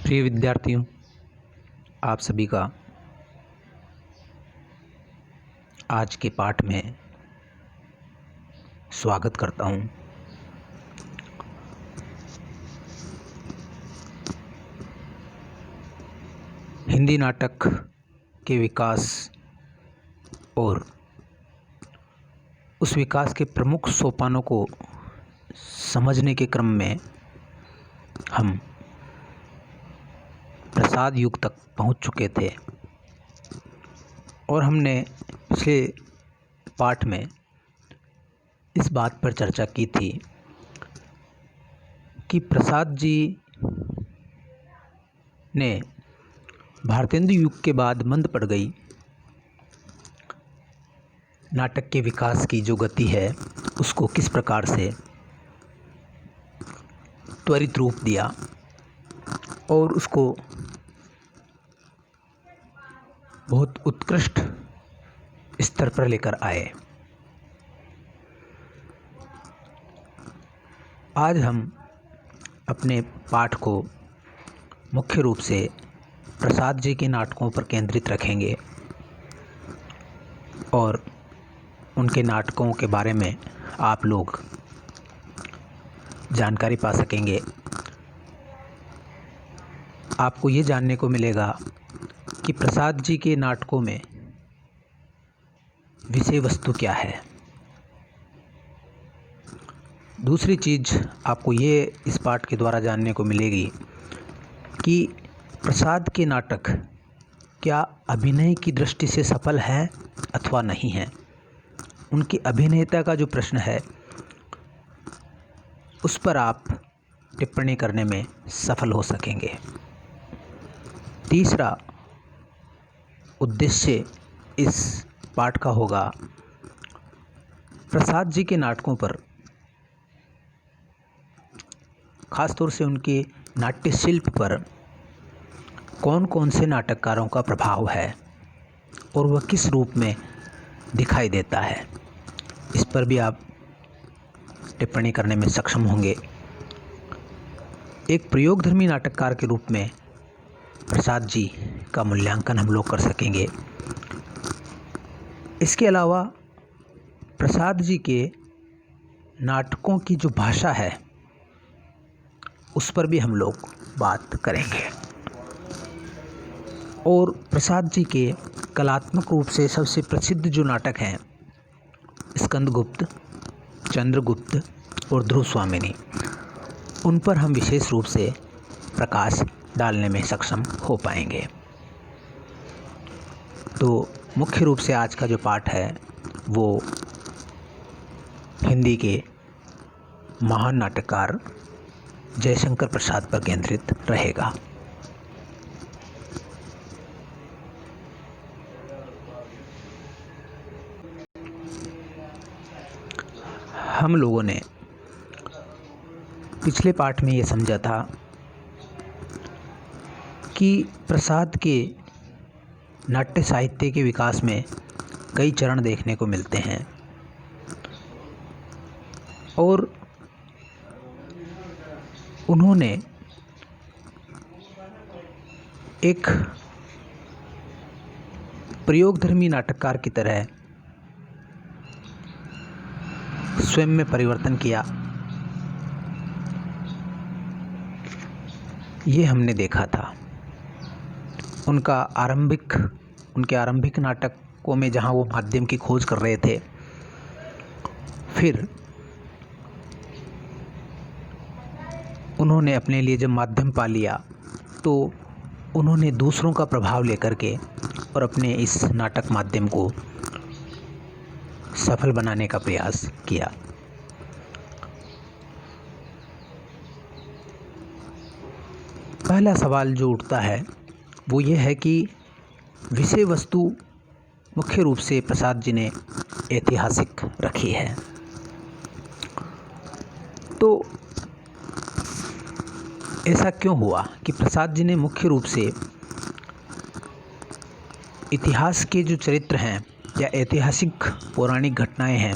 प्रिय विद्यार्थियों, आप सभी का आज के पाठ में स्वागत करता हूं। हिंदी नाटक के विकास और उस विकास के प्रमुख सोपानों को समझने के क्रम में हम प्रसाद युग तक पहुंच चुके थे और हमने पिछले पाठ में इस बात पर चर्चा की थी कि प्रसाद जी ने भारतेंदु युग के बाद मंद पड़ गई नाटक के विकास की जो गति है उसको किस प्रकार से त्वरित रूप दिया और उसको बहुत उत्कृष्ट स्तर पर लेकर आए। आज हम अपने पाठ को मुख्य रूप से प्रसाद जी के नाटकों पर केंद्रित रखेंगे और उनके नाटकों के बारे में आप लोग जानकारी पा सकेंगे। आपको ये जानने को मिलेगा कि प्रसाद जी के नाटकों में विषय वस्तु क्या है। दूसरी चीज़ आपको ये इस पाठ के द्वारा जानने को मिलेगी कि प्रसाद के नाटक क्या अभिनय की दृष्टि से सफल है अथवा नहीं है। उनकी अभिनेता का जो प्रश्न है उस पर आप टिप्पणी करने में सफल हो सकेंगे। तीसरा उद्देश्य इस पाठ का होगा प्रसाद जी के नाटकों पर खास तौर से उनके नाट्य शिल्प पर कौन कौन से नाटककारों का प्रभाव है और वह किस रूप में दिखाई देता है, इस पर भी आप टिप्पणी करने में सक्षम होंगे। एक प्रयोगधर्मी नाटककार के रूप में प्रसाद जी का मूल्यांकन हम लोग कर सकेंगे। इसके अलावा प्रसाद जी के नाटकों की जो भाषा है उस पर भी हम लोग बात करेंगे और प्रसाद जी के कलात्मक रूप से सबसे प्रसिद्ध जो नाटक हैं स्कंदगुप्त, चंद्रगुप्त और ध्रुव स्वामिनी, उन पर हम विशेष रूप से प्रकाश डालने में सक्षम हो पाएंगे। तो मुख्य रूप से आज का जो पाठ है वो हिंदी के महान नाटककार जयशंकर प्रसाद पर केंद्रित रहेगा। हम लोगों ने पिछले पाठ में ये समझा था कि प्रसाद के नाट्य साहित्य के विकास में कई चरण देखने को मिलते हैं और उन्होंने एक प्रयोगधर्मी नाटककार की तरह स्वयं में परिवर्तन किया। ये हमने देखा था। उनके आरंभिक नाटकों में जहाँ वो माध्यम की खोज कर रहे थे, फिर उन्होंने अपने लिए जब माध्यम पा लिया तो उन्होंने दूसरों का प्रभाव लेकर के और अपने इस नाटक माध्यम को सफल बनाने का प्रयास किया। पहला सवाल जो उठता है वो ये है कि विषय वस्तु मुख्य रूप से प्रसाद जी ने ऐतिहासिक रखी है। तो ऐसा क्यों हुआ कि प्रसाद जी ने मुख्य रूप से इतिहास के जो चरित्र हैं या ऐतिहासिक पौराणिक घटनाएं हैं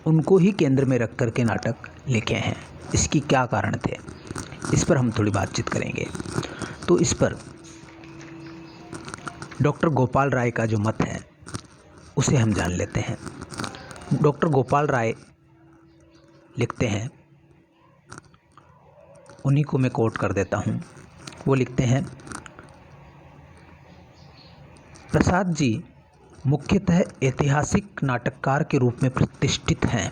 उनको ही केंद्र में रख कर के नाटक लिखे हैं। इसकी क्या कारण थे, इस पर हम थोड़ी बातचीत करेंगे। तो इस पर डॉक्टर गोपाल राय का जो मत है उसे हम जान लेते हैं। डॉक्टर गोपाल राय लिखते हैं, उन्हीं को मैं कोट कर देता हूँ। वो लिखते हैं, प्रसाद जी मुख्यतः ऐतिहासिक नाटककार के रूप में प्रतिष्ठित हैं।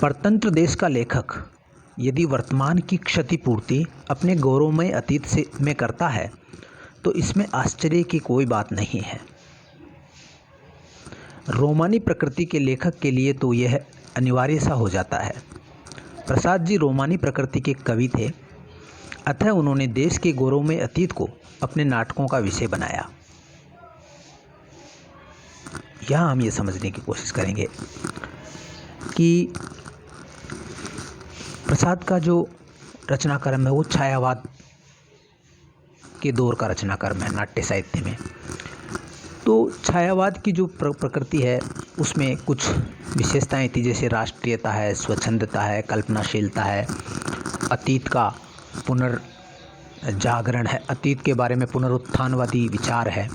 परतंत्र देश का लेखक यदि वर्तमान की क्षतिपूर्ति अपने गौरवमय अतीत से में करता है तो इसमें आश्चर्य की कोई बात नहीं है। रोमानी प्रकृति के लेखक के लिए तो यह अनिवार्य सा हो जाता है। प्रसाद जी रोमानी प्रकृति के कवि थे, अतः उन्होंने देश के गौरवमय अतीत को अपने नाटकों का विषय बनाया। यहाँ हम ये समझने की कोशिश करेंगे कि प्रसाद का जो रचनाक्रम है वो छायावाद के दौर का रचनाक्रम है नाट्य साहित्य में। तो छायावाद की जो प्रकृति है उसमें कुछ विशेषताएं थी, जैसे राष्ट्रीयता है, स्वच्छंदता है, कल्पनाशीलता है, अतीत का पुनर्जागरण है, अतीत के बारे में पुनरुत्थानवादी विचार है।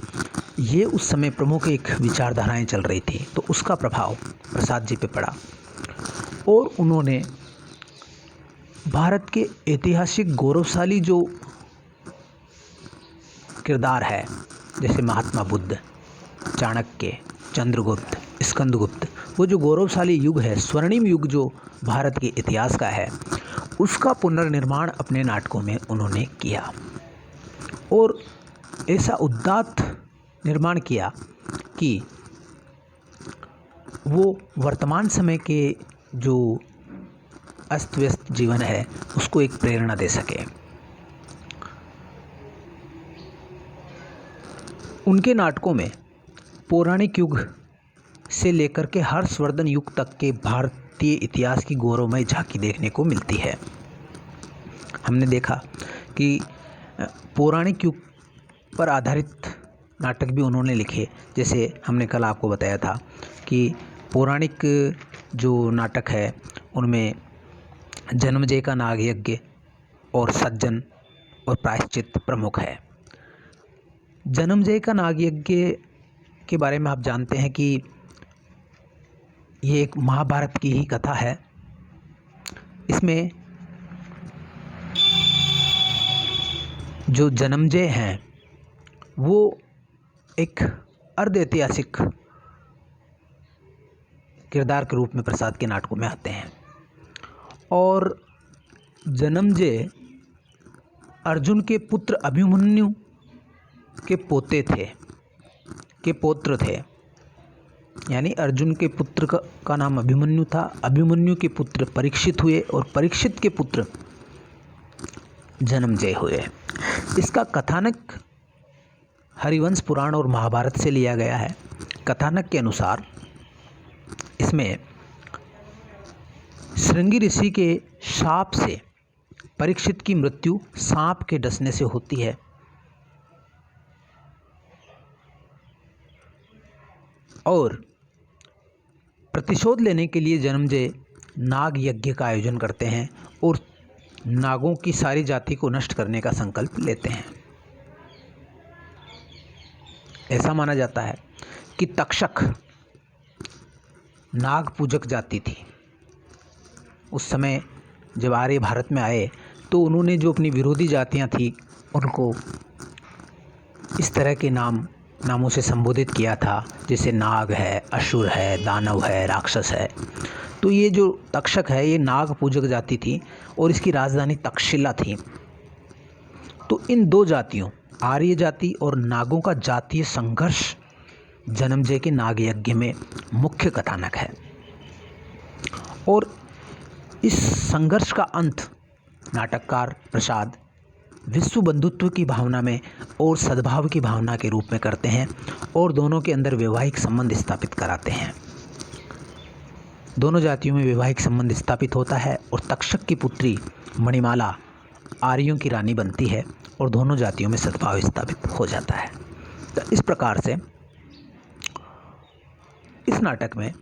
ये उस समय प्रमुख एक विचारधाराएं चल रही थी, तो उसका प्रभाव प्रसाद जी पे पड़ा और उन्होंने भारत के ऐतिहासिक गौरवशाली जो किरदार है, जैसे महात्मा बुद्ध, चाणक्य, चंद्रगुप्त, स्कंदगुप्त, वो जो गौरवशाली युग है, स्वर्णिम युग जो भारत के इतिहास का है, उसका पुनर्निर्माण अपने नाटकों में उन्होंने किया और ऐसा उदात्त निर्माण किया कि वो वर्तमान समय के जो अस्त व्यस्त जीवन है उसको एक प्रेरणा दे सके। उनके नाटकों में पौराणिक युग से लेकर के हर्षवर्धन युग तक के भारतीय इतिहास की गौरवमय झांकी देखने को मिलती है। हमने देखा कि पौराणिक युग पर आधारित नाटक भी उन्होंने लिखे, जैसे हमने कल आपको बताया था कि पौराणिक जो नाटक है उनमें जन्मजय का नाग यज्ञ और सज्जन और प्रायश्चित प्रमुख है। जन्मजय का नाग यज्ञ के बारे में आप जानते हैं कि ये एक महाभारत की ही कथा है। इसमें जो जन्मजय हैं वो एक अर्ध ऐतिहासिक किरदार के रूप में प्रसाद के नाटकों में आते हैं और जन्मजय अर्जुन के पुत्र अभिमन्यु के पौत्र थे, यानी अर्जुन के पुत्र का नाम अभिमन्यु था। अभिमन्यु के पुत्र परीक्षित हुए और परीक्षित के पुत्र जन्मजय हुए। इसका कथानक हरिवंश पुराण और महाभारत से लिया गया है। कथानक के अनुसार इसमें श्रृंगी ऋषि के शाप से परीक्षित की मृत्यु सांप के डसने से होती है और प्रतिशोध लेने के लिए जन्मजय नाग यज्ञ का आयोजन करते हैं और नागों की सारी जाति को नष्ट करने का संकल्प लेते हैं। ऐसा माना जाता है कि तक्षक नाग पूजक जाति थी। उस समय जब आर्य भारत में आए तो उन्होंने जो अपनी विरोधी जातियां थी उनको इस तरह के नामों से संबोधित किया था, जैसे नाग है, असुर है, दानव है, राक्षस है। तो ये जो तक्षक है ये नाग पूजक जाति थी और इसकी राजधानी तक्षशिला थी। तो इन दो जातियों, आर्य जाति और नागों का जातीय संघर्ष जन्मजय के नाग यज्ञ में मुख्य कथानक है और इस संघर्ष का अंत नाटककार प्रसाद विश्व बंधुत्व की भावना में और सद्भाव की भावना के रूप में करते हैं और दोनों के अंदर वैवाहिक संबंध स्थापित कराते हैं। दोनों जातियों में वैवाहिक संबंध स्थापित होता है और तक्षक की पुत्री मणिमाला आर्यों की रानी बनती है और दोनों जातियों में सद्भाव स्थापित हो जाता है। तो इस प्रकार से इस नाटक में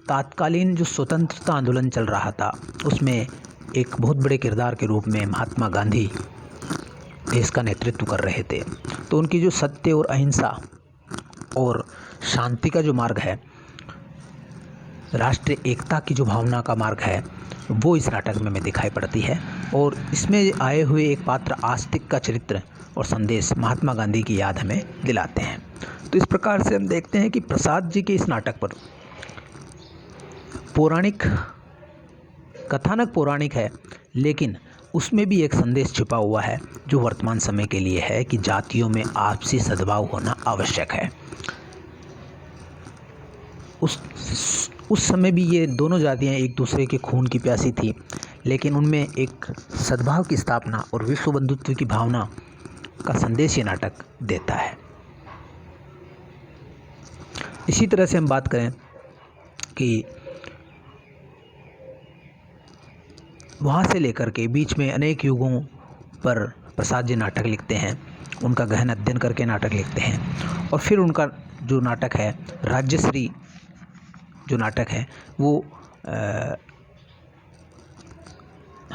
तात्कालीन जो स्वतंत्रता आंदोलन चल रहा था उसमें एक बहुत बड़े किरदार के रूप में महात्मा गांधी देश का नेतृत्व कर रहे थे। तो उनकी जो सत्य और अहिंसा और शांति का जो मार्ग है, राष्ट्रीय एकता की जो भावना का मार्ग है, वो इस नाटक में दिखाई पड़ती है। और इसमें आए हुए एक पात्र आस्तिक का चरित्र और संदेश महात्मा गांधी की याद हमें दिलाते हैं। तो इस प्रकार से हम देखते हैं कि प्रसाद जी के इस नाटक पर कथानक पौराणिक है, लेकिन उसमें भी एक संदेश छिपा हुआ है जो वर्तमान समय के लिए है कि जातियों में आपसी सद्भाव होना आवश्यक है। उस समय भी ये दोनों जातियां एक दूसरे के खून की प्यासी थी, लेकिन उनमें एक सद्भाव की स्थापना और विश्व बंधुत्व की भावना का संदेश ये नाटक देता है। इसी तरह से हम बात करें कि वहाँ से लेकर के बीच में अनेक युगों पर प्रसाद जी नाटक लिखते हैं, उनका गहन अध्ययन करके नाटक लिखते हैं। और फिर उनका जो नाटक है राज्यश्री, जो नाटक है वो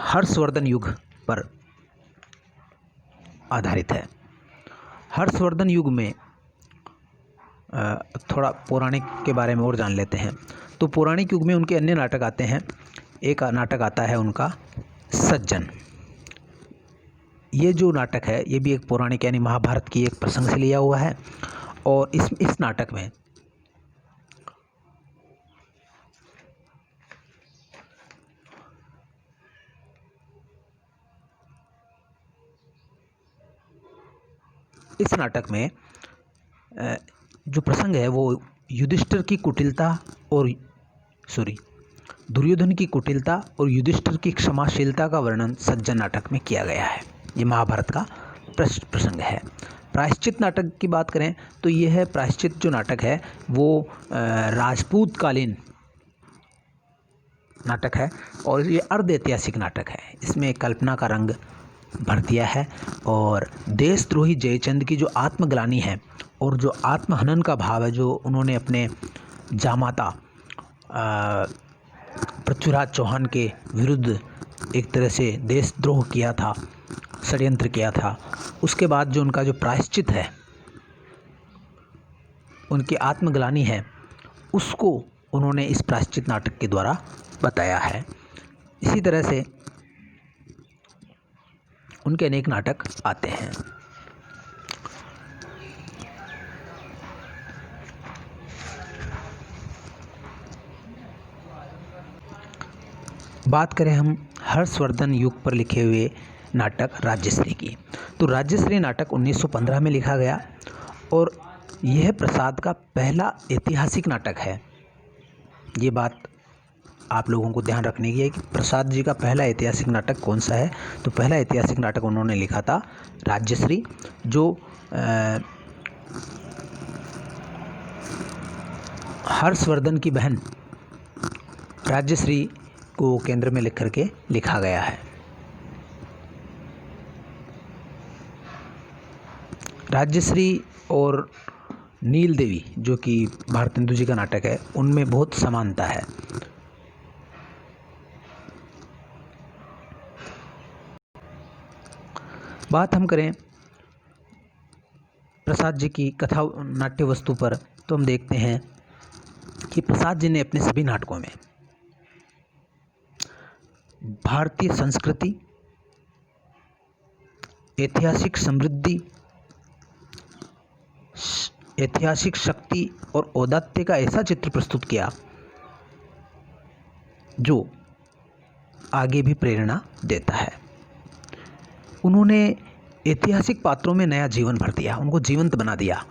हर्षवर्धन युग पर आधारित है। हर्षवर्धन युग में थोड़ा पौराणिक के बारे में और जान लेते हैं। तो पौराणिक युग में उनके अन्य नाटक आते हैं। एक नाटक आता है उनका सज्जन। ये जो नाटक है ये भी एक पौराणिक यानी महाभारत की एक प्रसंग से लिया हुआ है। और इस नाटक में जो प्रसंग है वो युधिष्ठिर की कुटिलता और दुर्योधन की कुटिलता और युधिष्ठिर की क्षमाशीलता का वर्णन सज्जन नाटक में किया गया है। ये महाभारत का प्रसंग है। प्रायश्चित नाटक की बात करें तो ये है, प्रायश्चित जो नाटक है वो राजपूत कालीन नाटक है और ये अर्ध ऐतिहासिक नाटक है। इसमें कल्पना का रंग भर दिया है और देशद्रोही जयचंद की जो आत्मग्लानि है और जो आत्महनन का भाव है, जो उन्होंने अपने जामाता पृथ्वीराज चौहान के विरुद्ध एक तरह से देशद्रोह किया था, षड्यंत्र किया था, उसके बाद जो उनका जो प्रायश्चित है, उनकी आत्मग्लानि है, उसको उन्होंने इस प्रायश्चित नाटक के द्वारा बताया है। इसी तरह से उनके अनेक नाटक आते हैं। बात करें हम हर्षवर्धन युग पर लिखे हुए नाटक राज्यश्री की, तो राज्यश्री नाटक 1915 में लिखा गया और यह प्रसाद का पहला ऐतिहासिक नाटक है। ये बात आप लोगों को ध्यान रखने की है कि प्रसाद जी का पहला ऐतिहासिक नाटक कौन सा है। तो पहला ऐतिहासिक नाटक उन्होंने लिखा था राज्यश्री, जो हर्षवर्धन की बहन राज्यश्री को केंद्र में लिख करके लिखा गया है। राज्यश्री और नील देवी जो कि भारतेंदु जी का नाटक है, उनमें बहुत समानता है। बात हम करें प्रसाद जी की कथा नाट्य वस्तु पर, तो हम देखते हैं कि प्रसाद जी ने अपने सभी नाटकों में भारतीय संस्कृति, ऐतिहासिक समृद्धि, ऐतिहासिक शक्ति और औदात्य का ऐसा चित्र प्रस्तुत किया जो आगे भी प्रेरणा देता है। उन्होंने ऐतिहासिक पात्रों में नया जीवन भर दिया, उनको जीवंत बना दिया,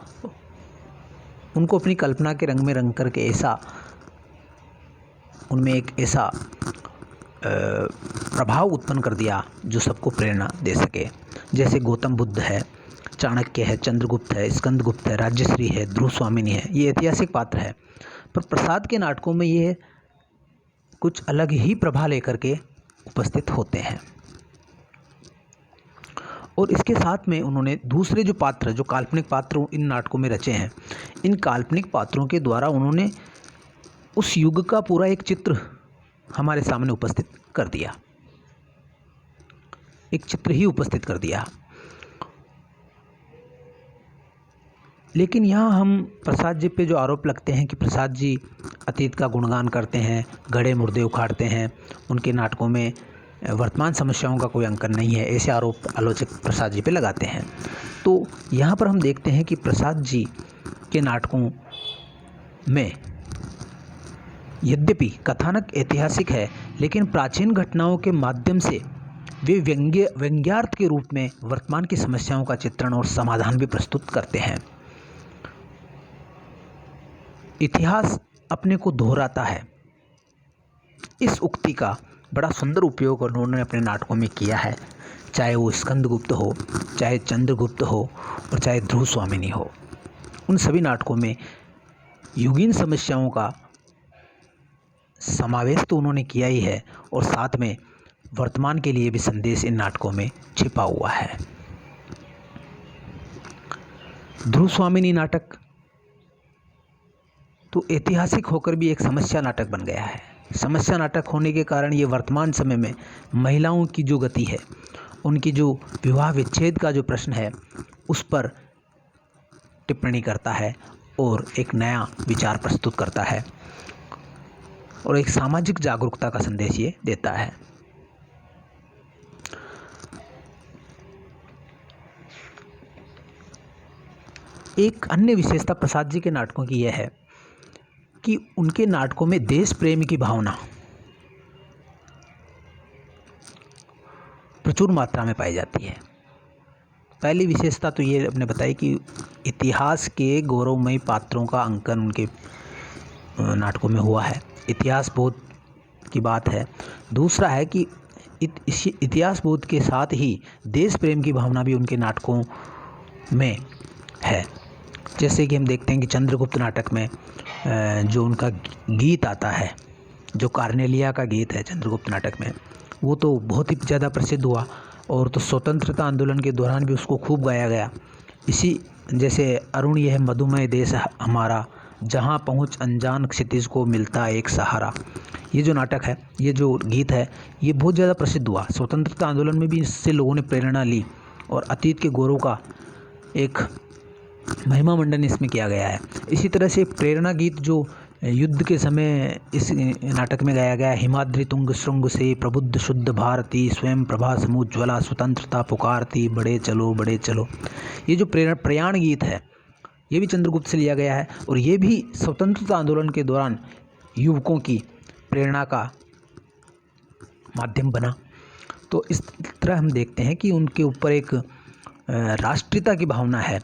उनको अपनी कल्पना के रंग में रंग करके ऐसा उनमें एक ऐसा प्रभाव उत्पन्न कर दिया जो सबको प्रेरणा दे सके। जैसे गौतम बुद्ध है, चाणक्य है, चंद्रगुप्त है, स्कंदगुप्त है, राज्यश्री है, ध्रुव स्वामिनी है, ये ऐतिहासिक पात्र है। पर प्रसाद के नाटकों में ये कुछ अलग ही प्रभाव लेकर के उपस्थित होते हैं। और इसके साथ में उन्होंने दूसरे जो पात्र, जो काल्पनिक पात्र इन नाटकों में रचे हैं, इन काल्पनिक पात्रों के द्वारा उन्होंने उस युग का पूरा एक चित्र हमारे सामने उपस्थित कर दिया। एक चित्र ही उपस्थित कर दिया। लेकिन यहाँ हम प्रसाद जी पे जो आरोप लगते हैं कि प्रसाद जी अतीत का गुणगान करते हैं, गड़े मुर्दे उखाड़ते हैं, उनके नाटकों में वर्तमान समस्याओं का कोई अंकन नहीं है, ऐसे आरोप आलोचक प्रसाद जी पे लगाते हैं। तो यहाँ पर हम देखते हैं कि प्रसाद जी के नाटकों में यद्यपि कथानक ऐतिहासिक है, लेकिन प्राचीन घटनाओं के माध्यम से वे व्यंग्यार्थ के रूप में वर्तमान की समस्याओं का चित्रण और समाधान भी प्रस्तुत करते हैं। इतिहास अपने को दोहराता है, इस उक्ति का बड़ा सुंदर उपयोग उन्होंने अपने नाटकों में किया है, चाहे वो स्कंदगुप्त हो, चाहे चंद्रगुप्त हो और चाहे ध्रुव स्वामिनी हो। उन सभी नाटकों में युगीन समस्याओं का समावेश तो उन्होंने किया ही है और साथ में वर्तमान के लिए भी संदेश इन नाटकों में छिपा हुआ है। ध्रुव स्वामिनी नाटक तो ऐतिहासिक होकर भी एक समस्या नाटक बन गया है। समस्या नाटक होने के कारण ये वर्तमान समय में महिलाओं की जो गति है, उनकी जो विवाह विच्छेद का जो प्रश्न है, उस पर टिप्पणी करता है और एक नया विचार प्रस्तुत करता है और एक सामाजिक जागरूकता का संदेश ये देता है। एक अन्य विशेषता प्रसाद जी के नाटकों की यह है कि उनके नाटकों में देश प्रेम की भावना प्रचुर मात्रा में पाई जाती है। पहली विशेषता तो ये आपने बताई कि इतिहास के गौरवमयी पात्रों का अंकन उनके नाटकों में हुआ है, इतिहास बोध की बात है। दूसरा है कि इतिहास बोध के साथ ही देश प्रेम की भावना भी उनके नाटकों में है। जैसे कि हम देखते हैं कि चंद्रगुप्त नाटक में जो उनका गीत आता है, जो कार्नेलिया का गीत है चंद्रगुप्त नाटक में, वो तो बहुत ही ज़्यादा प्रसिद्ध हुआ और तो स्वतंत्रता आंदोलन के दौरान भी उसको खूब गाया गया। इसी जैसे अरुण यह मधुमय देश हमारा, जहाँ पहुँच अनजान क्षितिज को मिलता एक सहारा, ये जो नाटक है, ये जो गीत है, ये बहुत ज़्यादा प्रसिद्ध हुआ। स्वतंत्रता आंदोलन में भी इससे लोगों ने प्रेरणा ली और अतीत के गौरव का एक महिमा मंडन इसमें किया गया है। इसी तरह से प्रेरणा गीत जो युद्ध के समय इस नाटक में गाया गया, हिमाद्रि तुंग श्रृंग से प्रबुद्ध शुद्ध भारती, स्वयं प्रभा समुज्ज्वला स्वतंत्रता पुकारती, बड़े चलो बड़े चलो, ये जो प्रयाण गीत है, ये भी चंद्रगुप्त से लिया गया है और ये भी स्वतंत्रता आंदोलन के दौरान युवकों की प्रेरणा का माध्यम बना। तो इस तरह हम देखते हैं कि उनके ऊपर एक राष्ट्रीयता की भावना है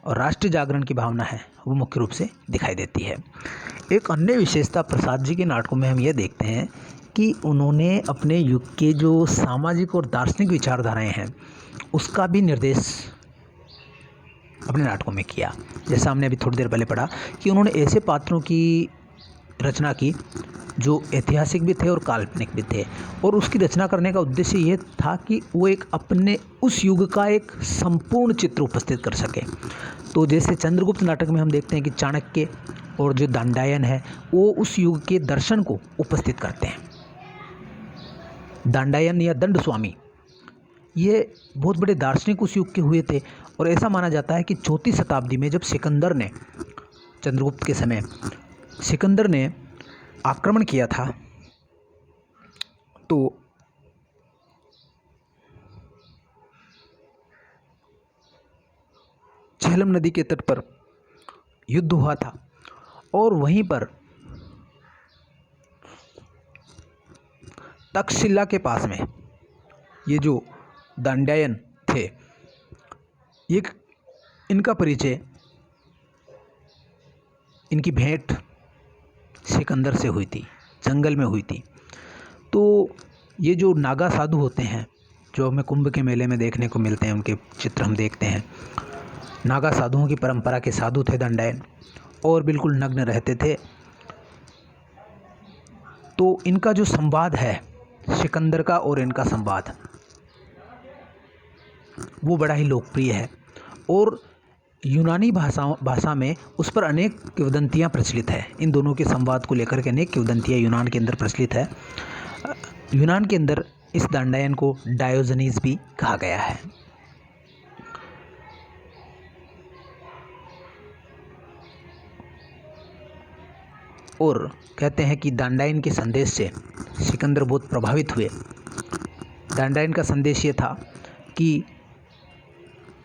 और राष्ट्रीय जागरण की भावना है, वो मुख्य रूप से दिखाई देती है। एक अन्य विशेषता प्रसाद जी के नाटकों में हम ये देखते हैं कि उन्होंने अपने युग के जो सामाजिक और दार्शनिक विचारधाराएं हैं, उसका भी निर्देश अपने नाटकों में किया। जैसा हमने अभी थोड़ी देर पहले पढ़ा कि उन्होंने ऐसे पात्रों की रचना की जो ऐतिहासिक भी थे और काल्पनिक भी थे, और उसकी रचना करने का उद्देश्य ये था कि वो एक अपने उस युग का एक संपूर्ण चित्र उपस्थित कर सके। तो जैसे चंद्रगुप्त नाटक में हम देखते हैं कि चाणक्य और जो दंडायन है, वो उस युग के दर्शन को उपस्थित करते हैं। दंडायन या दंड स्वामी, ये बहुत बड़े दार्शनिक उस युग के हुए थे और ऐसा माना जाता है कि 4वीं शताब्दी में जब सिकंदर ने, चंद्रगुप्त के समय सिकंदर ने आक्रमण किया था, तो झेलम नदी के तट पर युद्ध हुआ था और वहीं पर तक्षशिला के पास में ये जो दंडायन थे, ये इनका परिचय, इनकी भेंट सिकंदर से हुई थी, जंगल में हुई थी। तो ये जो नागा साधु होते हैं, जो हमें कुंभ के मेले में देखने को मिलते हैं, उनके चित्र हम देखते हैं। नागा साधुओं की परंपरा के साधु थे दंडायन और बिल्कुल नग्न रहते थे। तो इनका जो संवाद है, सिकंदर का और इनका संवाद, वो बड़ा ही लोकप्रिय है और यूनानी भाषा में उस पर अनेक किंवदंतियाँ प्रचलित है। इन दोनों के संवाद को लेकर के अनेक किंवदंतियाँ यूनान के अंदर प्रचलित है। यूनान के अंदर इस दंडायन को डायोजनीज भी कहा गया है। और कहते हैं कि दंडायन के संदेश से सिकंदर बहुत प्रभावित हुए। दंडायन का संदेश ये था कि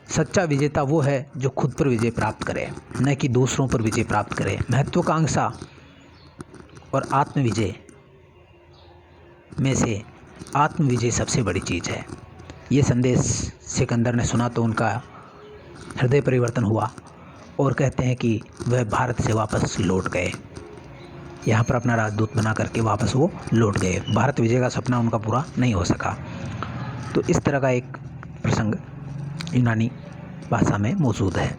सच्चा विजेता वो है जो खुद पर विजय प्राप्त करे, न कि दूसरों पर विजय प्राप्त करे। महत्वाकांक्षा और आत्म विजय में से आत्म विजय सबसे बड़ी चीज़ है। ये संदेश सिकंदर ने सुना तो उनका हृदय परिवर्तन हुआ और कहते हैं कि वह भारत से वापस लौट गए। यहाँ पर अपना राजदूत बना करके वापस वो लौट गए। भारत विजय का सपना उनका पूरा नहीं हो सका। तो इस तरह का एक प्रसंग यूनानी भाषा में मौजूद है।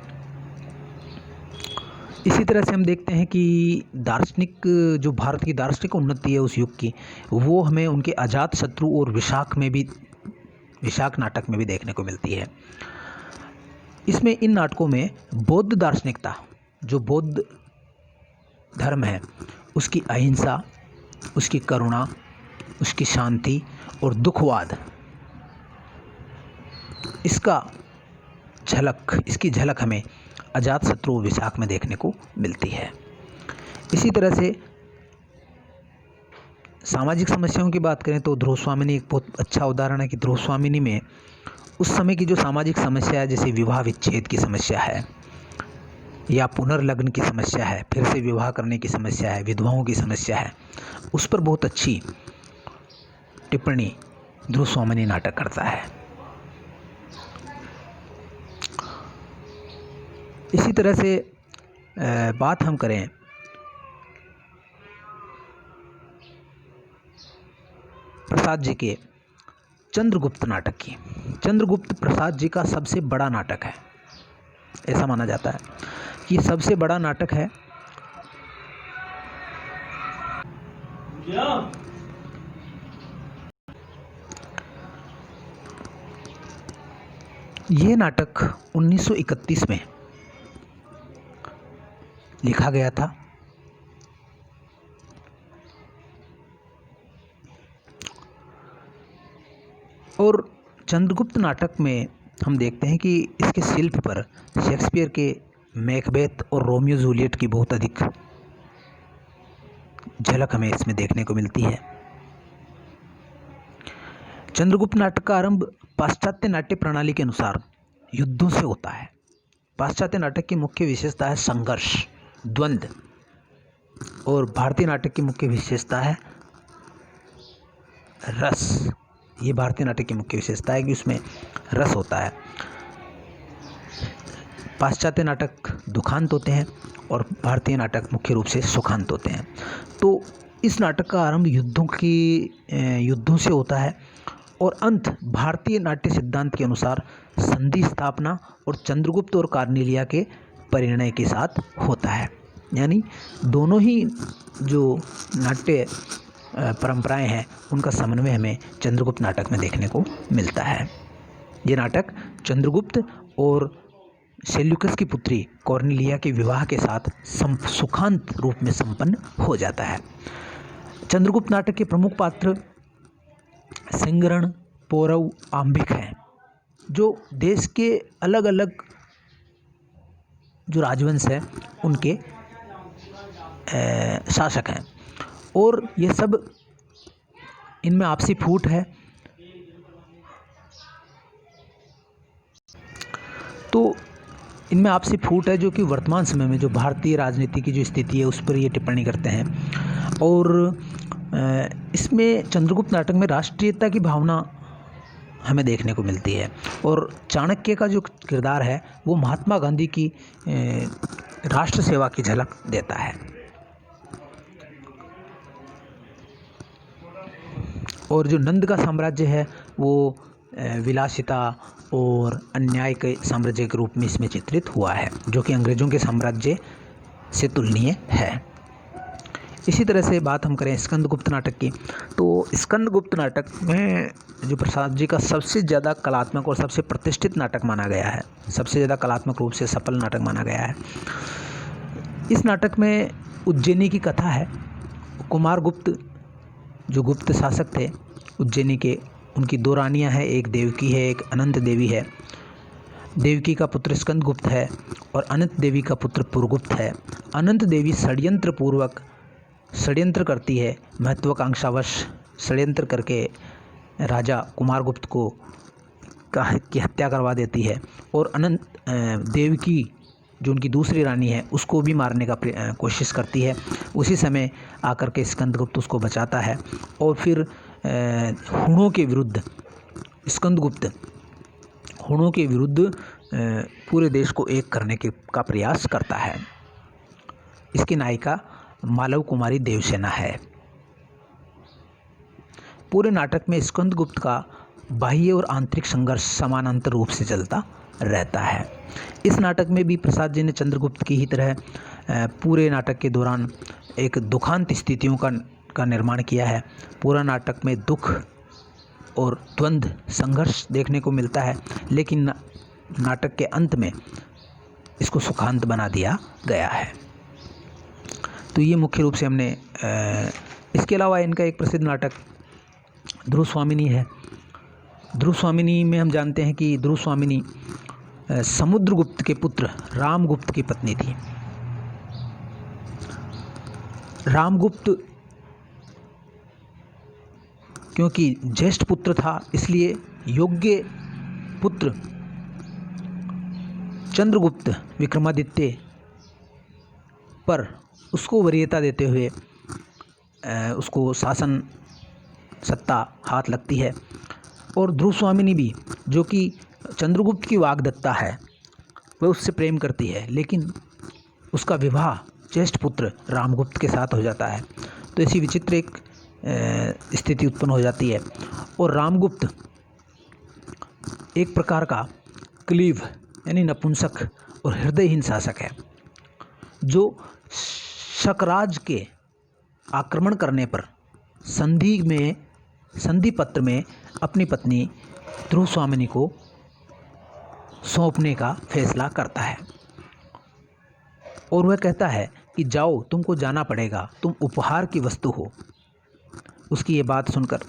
इसी तरह से हम देखते हैं कि दार्शनिक जो भारत की दार्शनिक उन्नति है उस युग की, वो हमें उनके अजात शत्रु और विशाख नाटक में भी देखने को मिलती है। इसमें इन नाटकों में बौद्ध दार्शनिकता, जो बौद्ध धर्म है, उसकी अहिंसा, उसकी करुणा, उसकी शांति और दुखवाद, इसकी झलक हमें अजातशत्रु विशाख में देखने को मिलती है। इसी तरह से सामाजिक समस्याओं की बात करें तो ध्रुवस्वामिनी एक बहुत अच्छा उदाहरण है कि ध्रुवस्वामिनी में उस समय की जो सामाजिक समस्या है, जैसे विवाह विच्छेद की समस्या है या पुनर्लग्न की समस्या है, फिर से विवाह करने की समस्या है, विधवाओं की समस्या है, उस पर बहुत अच्छी टिप्पणी ध्रुवस्वामिनी नाटक करता है। इसी तरह से बात हम करें प्रसाद जी के चंद्रगुप्त नाटक की। चंद्रगुप्त प्रसाद जी का सबसे बड़ा नाटक है। ऐसा माना जाता है कि सबसे बड़ा नाटक है। यह नाटक 1931 में लिखा गया था और चंद्रगुप्त नाटक में हम देखते हैं कि इसके शिल्प पर शेक्सपियर के मैकबेथ और रोमियो जूलियट की बहुत अधिक झलक हमें इसमें देखने को मिलती है। चंद्रगुप्त नाटक का आरंभ पाश्चात्य नाट्य प्रणाली के अनुसार युद्धों से होता है। पाश्चात्य नाटक की मुख्य विशेषता है संघर्ष, द्वंद्व, और भारतीय नाटक की मुख्य विशेषता है रस। ये भारतीय नाटक की मुख्य विशेषता है कि उसमें रस होता है। पाश्चात्य नाटक दुखांत होते हैं और भारतीय नाटक मुख्य रूप से सुखांत होते हैं। तो इस नाटक का आरंभ युद्धों से होता है और अंत भारतीय नाट्य सिद्धांत के अनुसार संधि स्थापना और चंद्रगुप्त और कार्नेलिया के परिणय के साथ होता है। यानी दोनों ही जो नाट्य परंपराएं हैं उनका समन्वय हमें चंद्रगुप्त नाटक में देखने को मिलता है। ये नाटक चंद्रगुप्त और सेल्यूकस की पुत्री कॉर्नेलिया के विवाह के साथ सुखांत रूप में संपन्न हो जाता है। चंद्रगुप्त नाटक के प्रमुख पात्र सिंगरण, पौरव, आंबिक हैं, जो देश के अलग अलग जो राजवंश हैं उनके शासक हैं और ये सब इनमें आपसी फूट है। तो इनमें आपसी फूट है जो कि वर्तमान समय में जो भारतीय राजनीति की जो स्थिति है उस पर ये टिप्पणी करते हैं। और इसमें चंद्रगुप्त नाटक में राष्ट्रीयता की भावना हमें देखने को मिलती है और चाणक्य का जो किरदार है वो महात्मा गांधी की राष्ट्र सेवा की झलक देता है। और जो नंद का साम्राज्य है वो विलासिता और अन्याय के साम्राज्य के रूप में इसमें चित्रित हुआ है, जो कि अंग्रेजों के साम्राज्य से तुलनीय है। इसी तरह से बात हम करें स्कंदगुप्त नाटक की, तो स्कंदगुप्त नाटक में जो प्रसाद जी का सबसे ज़्यादा कलात्मक और सबसे प्रतिष्ठित नाटक माना गया है, सबसे ज़्यादा कलात्मक रूप से सफल नाटक माना गया है। इस नाटक में उज्जैनी की कथा है। कुमारगुप्त जो गुप्त शासक थे उज्जैनी के, उनकी दो रानियां हैं, एक देवकी है, एक अनंत देवी है। देवकी का पुत्र स्कंदगुप्त है और अनंत देवी का पुत्र पुरगुप्त है। अनंत देवी षड्यंत्र करती है, महत्वाकांक्षावश षड्यंत्र करके राजा कुमारगुप्त की हत्या करवा देती है और अनंत देवकी जो उनकी दूसरी रानी है उसको भी मारने का कोशिश करती है। उसी समय आकर के स्कंदगुप्त उसको बचाता है और फिर हुणों के विरुद्ध स्कंदगुप्त हुणों के विरुद्ध पूरे देश को एक करने का प्रयास करता है। इसकी नायिका मालव कुमारी देवसेना है। पूरे नाटक में स्कंदगुप्त का बाह्य और आंतरिक संघर्ष समानांतर रूप से चलता रहता है। इस नाटक में भी प्रसाद जी ने चंद्रगुप्त की ही तरह पूरे नाटक के दौरान एक दुखांत स्थितियों का निर्माण किया है। पूरा नाटक में दुख और द्वंद्व संघर्ष देखने को मिलता है, लेकिन नाटक के अंत में इसको सुखांत बना दिया गया है। तो ये मुख्य रूप से हमने इसके अलावा इनका एक प्रसिद्ध नाटक ध्रुव स्वामिनी है। ध्रुव स्वामिनी में हम जानते हैं कि ध्रुव स्वामिनी समुद्रगुप्त के पुत्र रामगुप्त की पत्नी थी। रामगुप्त क्योंकि ज्येष्ठ पुत्र था, इसलिए योग्य पुत्र चंद्रगुप्त विक्रमादित्य पर उसको वरीयता देते हुए उसको शासन सत्ता हाथ लगती है। और ध्रुव स्वामिनी भी, जो कि चंद्रगुप्त की वाग्दत्ता है, वह उससे प्रेम करती है, लेकिन उसका विवाह ज्येष्ठ पुत्र रामगुप्त के साथ हो जाता है। तो ऐसी विचित्र एक स्थिति उत्पन्न हो जाती है और रामगुप्त एक प्रकार का क्लीव यानी नपुंसक और हृदयहीन शासक है, जो शकराज के आक्रमण करने पर संधि पत्र में अपनी पत्नी ध्रुव स्वामिनी को सौंपने का फैसला करता है और वह कहता है कि जाओ, तुमको जाना पड़ेगा, तुम उपहार की वस्तु हो। उसकी ये बात सुनकर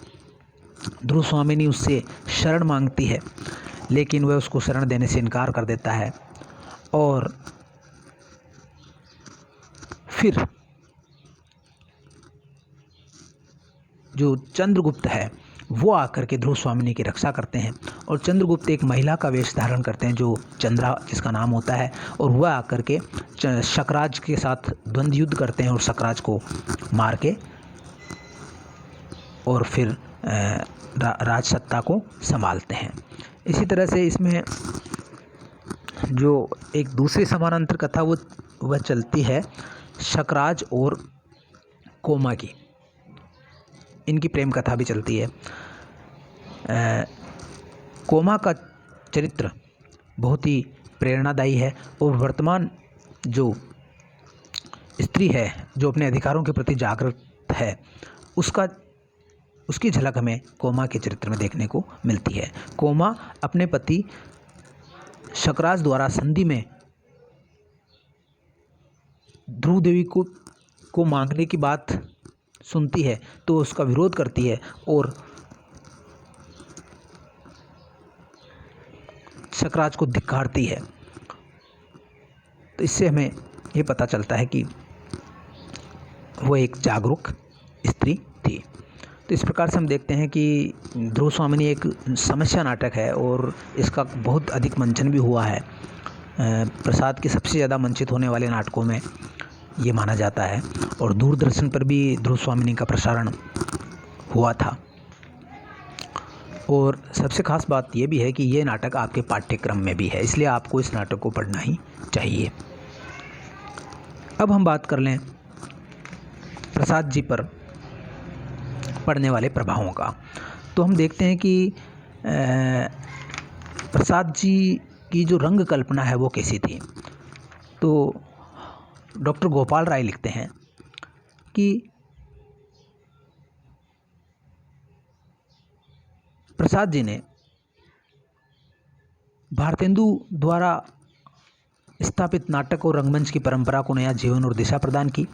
ध्रुव स्वामिनी उससे शरण मांगती है, लेकिन वह उसको शरण देने से इनकार कर देता है और फिर जो चंद्रगुप्त है वो आकर के ध्रुव स्वामिनी की रक्षा करते हैं और चंद्रगुप्त एक महिला का वेश धारण करते हैं जो चंद्रा जिसका नाम होता है, और वह आकर के शकराज के साथ द्वंद्व युद्ध करते हैं और शकराज को मार के और फिर राज सत्ता को संभालते हैं। इसी तरह से इसमें जो एक दूसरी समानांतर कथा वह चलती है शकराज और कोमा की। इनकी प्रेम कथा भी चलती है। कोमा का चरित्र बहुत ही प्रेरणादायी है और वर्तमान जो स्त्री है जो अपने अधिकारों के प्रति जागरूक है, उसकी झलक हमें कोमा के चरित्र में देखने को मिलती है। कोमा अपने पति शकराज द्वारा संधि में ध्रुव देवी को मांगने की बात सुनती है तो उसका विरोध करती है और शकराज को धिक्कारती है। तो इससे हमें ये पता चलता है कि वो एक जागरूक स्त्री थी। तो इस प्रकार से हम देखते हैं कि ध्रुव स्वामिनी एक समस्या नाटक है और इसका बहुत अधिक मंचन भी हुआ है। प्रसाद के सबसे ज़्यादा मंचित होने वाले नाटकों में ये माना जाता है और दूरदर्शन पर भी ध्रुव स्वामिनी का प्रसारण हुआ था। और सबसे खास बात ये भी है कि ये नाटक आपके पाठ्यक्रम में भी है, इसलिए आपको इस नाटक को पढ़ना ही चाहिए। अब हम बात कर लें प्रसाद जी पर पड़ने वाले प्रभावों का। तो हम देखते हैं कि प्रसाद जी की जो रंग कल्पना है वो कैसी थी। तो डॉक्टर गोपाल राय लिखते हैं कि प्रसाद जी ने भारतेंदु द्वारा स्थापित नाटक और रंगमंच की परंपरा को नया जीवन और दिशा प्रदान की।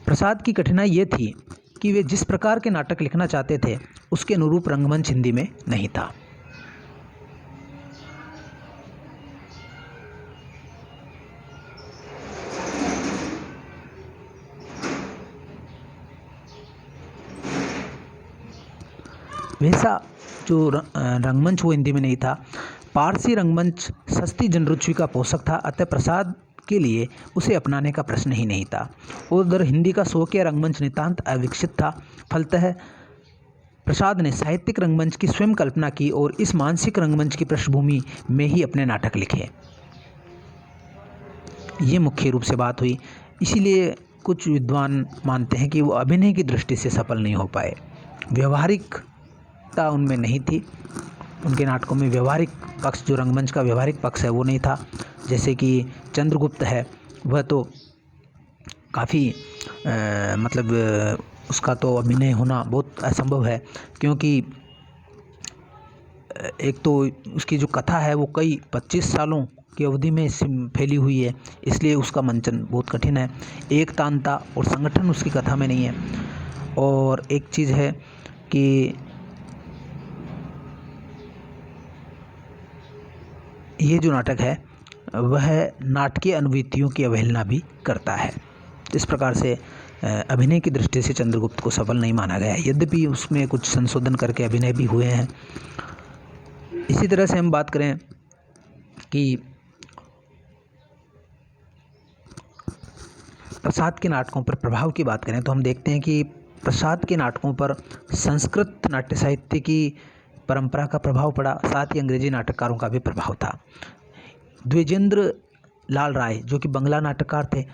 प्रसाद की कठिनाई ये थी कि वे जिस प्रकार के नाटक लिखना चाहते थे उसके अनुरूप रंगमंच हिंदी में नहीं था। वैसा जो रंगमंच वो हिंदी में नहीं था। पारसी रंगमंच सस्ती जनरुचि का पोषक था, अतः प्रसाद के लिए उसे अपनाने का प्रश्न ही नहीं था। उधर हिंदी का शौकिया रंगमंच नितांत अविकसित था। फलतः प्रसाद ने साहित्यिक रंगमंच की स्वयं कल्पना की और इस मानसिक रंगमंच की पृष्ठभूमि में ही अपने नाटक लिखे। ये मुख्य रूप से बात हुई। इसीलिए कुछ विद्वान मानते हैं कि वो अभिनय की दृष्टि से सफल नहीं हो पाए। व्यवहारिकता उनमें नहीं थी, उनके नाटकों में व्यवहारिक पक्ष, जो रंगमंच का व्यवहारिक पक्ष है वो नहीं था। जैसे कि चंद्रगुप्त है, वह तो काफ़ी उसका तो अभिनय होना बहुत असंभव है, क्योंकि एक तो उसकी जो कथा है वो कई 25 सालों की अवधि में फैली हुई है, इसलिए उसका मंचन बहुत कठिन है। एक तांता और संगठन उसकी कथा में नहीं है। और एक चीज़ है कि ये जो नाटक है वह नाटकीय अनुभूतियों की अवहेलना भी करता है। इस प्रकार से अभिनय की दृष्टि से चंद्रगुप्त को सफल नहीं माना गया, यद्यपि उसमें कुछ संशोधन करके अभिनय भी हुए हैं। इसी तरह से हम बात करें कि प्रसाद के नाटकों पर प्रभाव की बात करें तो हम देखते हैं कि प्रसाद के नाटकों पर संस्कृत नाट्य साहित्य की परंपरा का प्रभाव पड़ा, साथ ही अंग्रेजी नाटककारों का भी प्रभाव था। द्विजेंद्र लाल राय जो कि बंगला नाटककार थे,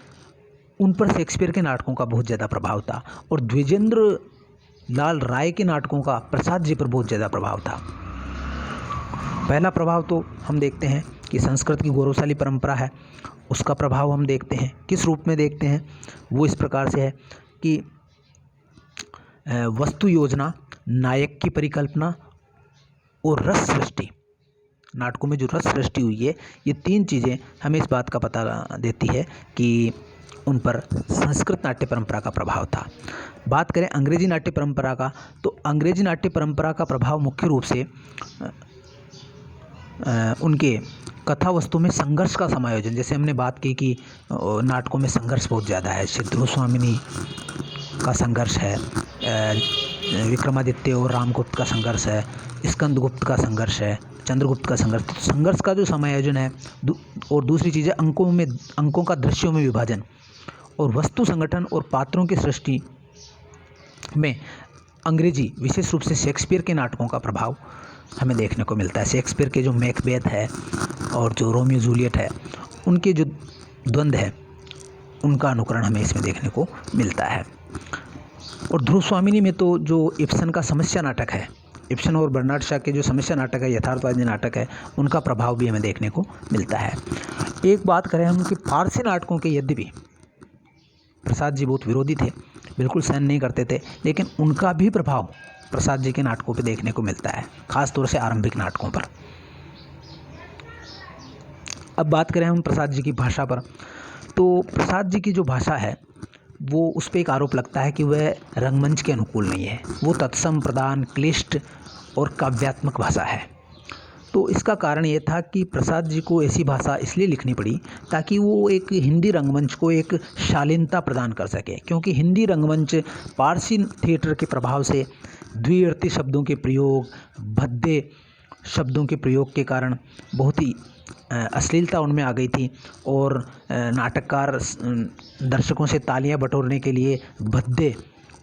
उन पर शेक्सपियर के नाटकों का बहुत ज़्यादा प्रभाव था और द्विजेंद्र लाल राय के नाटकों का प्रसाद जी पर बहुत ज़्यादा प्रभाव था। पहला प्रभाव तो हम देखते हैं कि संस्कृत की गौरवशाली परंपरा है, उसका प्रभाव हम देखते हैं। किस रूप में देखते हैं? वो इस प्रकार से है कि वस्तु योजना, नायक की परिकल्पना और रस सृष्टि, नाटकों में जो रस सृष्टि हुई है, ये तीन चीज़ें हमें इस बात का पता देती है कि उन पर संस्कृत नाट्य परंपरा का प्रभाव था। बात करें अंग्रेजी नाट्य परंपरा का, तो अंग्रेजी नाट्य परंपरा का प्रभाव मुख्य रूप से उनके कथा वस्तु में संघर्ष का समायोजन, जैसे हमने बात की कि नाटकों में संघर्ष बहुत ज़्यादा है। सिद्धू गोस्वामी का संघर्ष है, विक्रमादित्य और रामगुप्त का संघर्ष है, स्कंदगुप्त का संघर्ष है, चंद्रगुप्त का संघर्ष। तो संघर्ष का जो समायोजन है और दूसरी चीज़ है अंकों का दृश्यों में विभाजन और वस्तु संगठन और पात्रों की सृष्टि में अंग्रेजी, विशेष रूप से शेक्सपियर के नाटकों का प्रभाव हमें देखने को मिलता है। शेक्सपियर के जो मैकबेथ है और जो रोमियो जूलियट है, उनके जो द्वंद्व है उनका अनुकरण हमें इसमें देखने को मिलता है। और ध्रुव स्वामिनी में तो जो इब्सन का समस्या नाटक है, इब्सन और बर्नार्ड शॉ के जो समस्या नाटक है, यथार्थवादी नाटक है, उनका प्रभाव भी हमें देखने को मिलता है। एक बात करें हम कि फारसी नाटकों के, यद्यपि प्रसाद जी बहुत विरोधी थे, बिल्कुल सहन नहीं करते थे, लेकिन उनका भी प्रभाव प्रसाद जी के नाटकों पे देखने को मिलता है, खास तौर से आरंभिक नाटकों पर। अब बात करें हम प्रसाद जी की भाषा पर, तो प्रसाद जी की जो भाषा है वो उस पर एक आरोप लगता है कि वह रंगमंच के अनुकूल नहीं है, वो तत्सम, प्रधान, क्लिष्ट और काव्यात्मक भाषा है। तो इसका कारण ये था कि प्रसाद जी को ऐसी भाषा इसलिए लिखनी पड़ी ताकि वो एक हिंदी रंगमंच को एक शालीनता प्रदान कर सके, क्योंकि हिंदी रंगमंच पारसी थिएटर के प्रभाव से द्व्यर्थी शब्दों के प्रयोग, भद्दे शब्दों के प्रयोग के कारण बहुत ही अश्लीलता उनमें आ गई थी और नाटककार दर्शकों से तालियां बटोरने के लिए भद्दे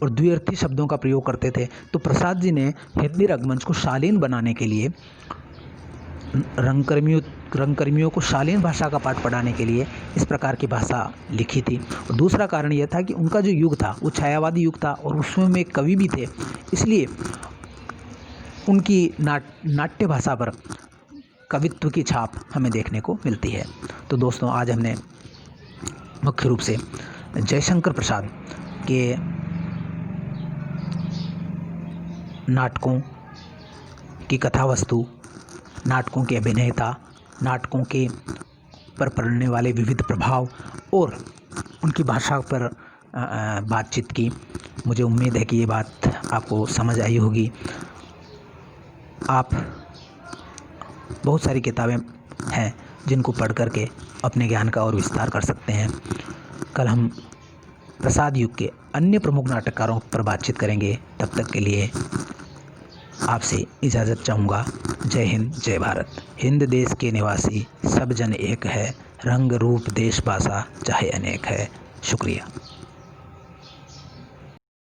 और द्व्यर्थी शब्दों का प्रयोग करते थे। तो प्रसाद जी ने हिंदी रंगमंच को शालीन बनाने के लिए, रंगकर्मियों को शालीन भाषा का पाठ पढ़ाने के लिए इस प्रकार की भाषा लिखी थी। और दूसरा कारण यह था कि उनका जो युग था वो छायावादी युग था और उसमें में कवि भी थे, इसलिए उनकी नाट्य भाषा पर कवित्व की छाप हमें देखने को मिलती है। तो दोस्तों, आज हमने मुख्य रूप से जयशंकर प्रसाद के नाटकों की कथा वस्तु, नाटकों के अभिनेता, नाटकों के पर पड़ने वाले विविध प्रभाव और उनकी भाषा पर बातचीत की। मुझे उम्मीद है कि ये बात आपको समझ आई होगी। आप बहुत सारी किताबें हैं जिनको पढ़ कर के अपने ज्ञान का और विस्तार कर सकते हैं। कल हम प्रसाद युग के अन्य प्रमुख नाटककारों पर बातचीत करेंगे। तब तक के लिए आपसे इजाज़त चाहूँगा। जय हिंद, जय भारत। हिंद देश के निवासी सब जन एक है, रंग रूप देश भाषा चाहे अनेक है। शुक्रिया।